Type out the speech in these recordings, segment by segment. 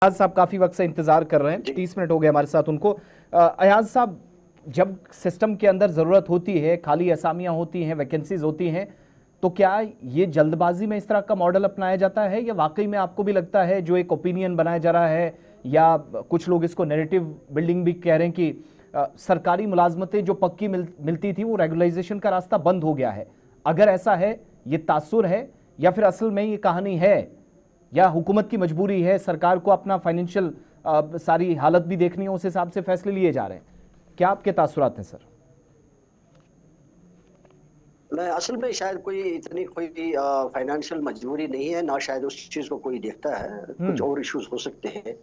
अयाज साहब काफी वक्त से इंतजार कर रहे हैं, 30 मिनट हो गए हमारे साथ उनको। अयाज साहब, जब सिस्टम के अंदर जरूरत होती है, खाली असामियां होती हैं, वैकेंसीज होती हैं, तो क्या ये जल्दबाजी में इस तरह का मॉडल अपनाया जाता है या वाकई में आपको भी लगता है जो एक ओपिनियन बनाया जा रहा है या कुछ लोग इसको नैरेटिव बिल्डिंग भी कह रहे हैं कि सरकारी मुलाजमतें जो पक्की मिलती थी वो रेगुलराइजेशन का रास्ता बंद हो गया है? अगर ऐसा है, ये तासुर है या फिर असल में ये कहानी है या हुकूमत की मजबूरी है, सरकार को अपना फाइनेंशियल सारी हालत भी देखनी है, उस हिसाब से फैसले लिए जा रहे हैं? क्या आपके तासुरात हैं सर? मैं असल में शायद कोई फाइनेंशियल मजबूरी नहीं है, ना शायद उस चीज को कोई देखता है। कुछ और इश्यूज हो सकते हैं।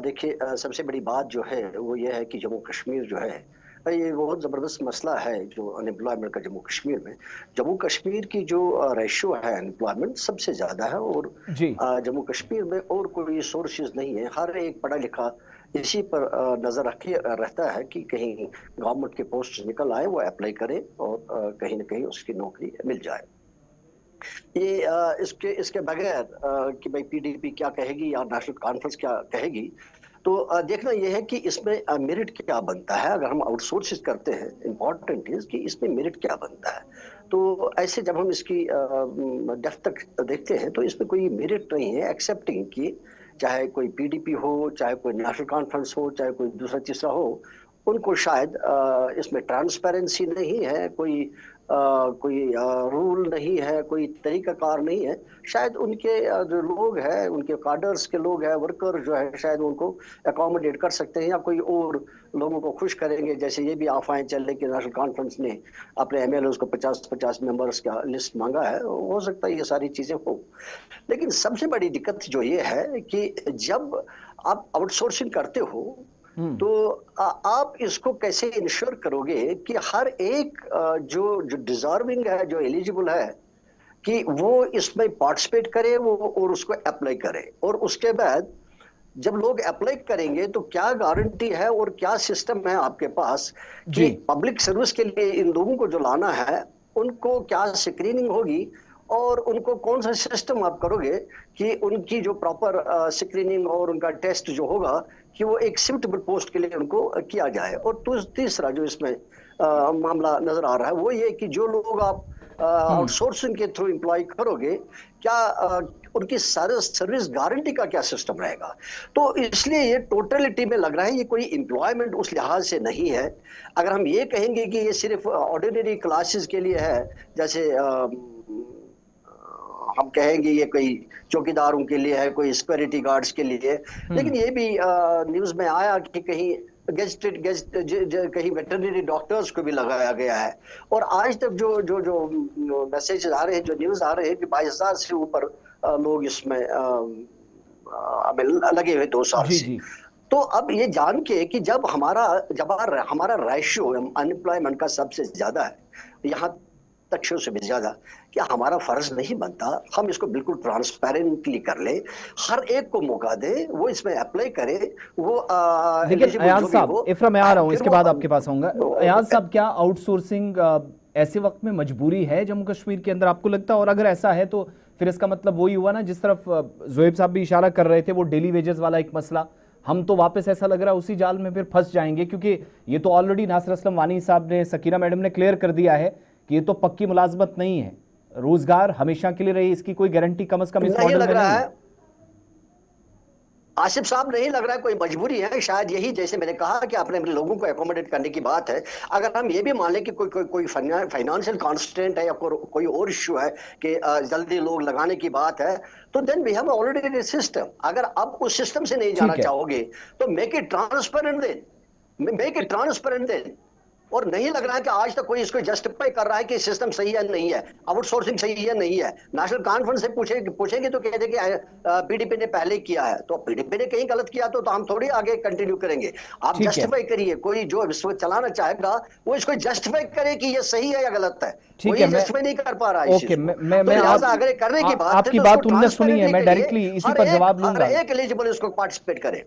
देखिए, सबसे बड़ी बात जो है वो ये है कि जम्मू कश्मीर जो है, ये बहुत ज़बरदस्त मसला है जो अनएम्प्लॉयमेंट का जम्मू कश्मीर में। जम्मू कश्मीर की जो रेशियो है अनएम्प्लॉयमेंट सबसे ज़्यादा है, और जी। जम्मू कश्मीर में और कोई सोर्सेज नहीं है। हर एक पढ़ा लिखा इसी पर नज़र रखे रहता है कि कहीं गवर्नमेंट के पोस्ट निकल आए, वो अप्लाई करे और कहीं ना कहीं उसकी नौकरी मिल जाए। ये इसके इसके बगैर कि भाई पीडीपी क्या कहेगी या नेशनल कॉन्फ्रेंस क्या कहेगी, तो देखना यह है कि इसमें मेरिट क्या बनता है। अगर हम आउटसोर्सेज करते हैं, इम्पोर्टेंट इज कि इसमें मेरिट क्या बनता है। तो ऐसे जब हम इसकी डेप्थ तक देखते हैं तो इसमें कोई मेरिट नहीं है, एक्सेप्टिंग कि चाहे कोई पीडीपी हो, चाहे कोई नेशनल कॉन्फ्रेंस हो, चाहे कोई दूसरा तीसरा हो, उनको शायद इसमें ट्रांसपेरेंसी नहीं है, कोई रूल नहीं है, कोई तरीकाकार नहीं है। शायद उनके जो लोग हैं, उनके कार्डर्स के लोग हैं, वर्कर जो है, शायद उनको अकोमोडेट कर सकते हैं या कोई और लोगों को खुश करेंगे। जैसे ये भी अफवाहें चल रही कि नेशनल कॉन्फ्रेंस ने अपने एमएलए को 50-50 मेंबर्स का लिस्ट मांगा है। हो सकता है ये सारी चीजें हो, लेकिन सबसे बड़ी दिक्कत जो ये है कि जब आप आउटसोर्सिंग करते हो तो आप इसको कैसे इंश्योर करोगे कि हर एक जो जो डिजर्विंग है, जो एलिजिबल है, कि वो इसमें पार्टिसिपेट करे, वो और उसको अप्लाई करे। और उसके बाद जब लोग अप्लाई करेंगे तो क्या गारंटी है और क्या सिस्टम है आपके पास कि जी। पब्लिक सर्विस के लिए इन लोगों को जो लाना है उनको क्या स्क्रीनिंग होगी, और उनको कौन सा सिस्टम आप करोगे कि उनकी जो प्रॉपर स्क्रीनिंग और उनका टेस्ट जो होगा कि वो एक सूटेबल पोस्ट के लिए उनको किया जाए। और तीसरा जो इसमें मामला नजर आ रहा है वो ये कि जो लोग आप आउटसोर्सिंग के थ्रू एम्प्लॉय करोगे, क्या उनकी सर्विस गारंटी का क्या सिस्टम रहेगा। तो इसलिए ये टोटलिटी में लग रहा है ये कोई एम्प्लॉयमेंट उस लिहाज से नहीं है। अगर हम ये कहेंगे कि ये सिर्फ ऑर्डिनरी क्लासेस के लिए है, जैसे हम कहेंगे ये कोई चौकीदारों के लिए है, कोई सिक्योरिटी गार्ड्स के लिए है, लेकिन ये भी न्यूज में आया कि कहीं गेस्टेड कहीं वेटरनरी डॉक्टर्स को भी लगाया गया है। और आज तक जो जो जो मैसेज आ रहे हैं, जो न्यूज आ रहे हैं कि 22,000 से ऊपर लोग इसमें लगे हुए 2 साल जी। से। जी। तो अब ये जान के कि जब हमारा रेशियो अनएम्प्लॉयमेंट का सबसे ज्यादा है, यहाँ तक से भी ज्यादा, क्या हमारा फर्ज नहीं बनता हम इसको बिल्कुल ट्रांसपेरेंटली कर ले, हर एक को मौका दे, वो इसमें अप्लाई करे, वो लेकिन एलिजिबल अयाज जो भी साहब, हो, इफ्रा मैं आ रहा हूं, फिर इसके वो बाद आपके पास आऊंगा। अयाज साहब, क्या आउटसोर्सिंग ऐसे वक्त में मजबूरी है जम्मू कश्मीर के अंदर, आपको लगता है? और अगर ऐसा है तो फिर इसका मतलब वही हुआ ना जिस तरफ जोएब साहब भी इशारा कर रहे थे, वो डेली वेजेस वाला एक मसला। हम तो वापस ऐसा लग रहा है उसी जाल में फिर फंस जाएंगे, क्योंकि ये तो ऑलरेडी नासिर असलम वानी साहब ने, सकीना मैडम ने क्लियर कर दिया है कि ये तो पक्की मुलाजमत नहीं है, रोजगार हमेशा के लिए रही, इसकी कोई गारंटी कम से कम इस नहीं मॉडल लग में रहा नहीं है है। आसिफ साहब, नहीं लग रहा है कोई मजबूरी है। शायद यही, जैसे मैंने कहा कि अपने अपने लोगों को एकोमोडेट करने की बात है। अगर हम ये भी मान लें कि कोई फाइनेंशियल कॉन्स्टेंट है या कोई और इश्यू है कि जल्दी लोग लगाने की बात है, तो then we have already system. अगर आप उस सिस्टम से नहीं जाना ठीक है। चाहोगे तो मेक इट ट्रांसपेरेंट देन। और नहीं लग रहा है कि आज तक कोई इसको जस्टिफाई कर रहा है कि सिस्टम सही है नहीं है, आउटसोर्सिंग सही है नहीं है। नेशनल कॉन्फ्रेंस से पूछेंगे तो कहते कि पीडीपी ने पहले किया है, तो पीडीपी ने कहीं गलत किया तो हम थोड़ी आगे कंटिन्यू करेंगे। आप ठीक है। जस्टिफाई करिए, कोई जो विश्व चलाना चाहेगा वो इसको जस्टिफाई करे कि ये सही है या गलत है। ठीक है। कोई मैं जस्टिफाई नहीं कर पा रहा है इस ओके, चीज को। मैं तो आप लिहाजा अगर करने की बात है आपकी तो उसको बात उनने सुनी है, ट्रांसपेरेंटली मैं करिए, डायरेक्टली इसी हर पर एक जवाब हर लूंगा। एक एलिजिबल इसको पार्टिसिपेट करे।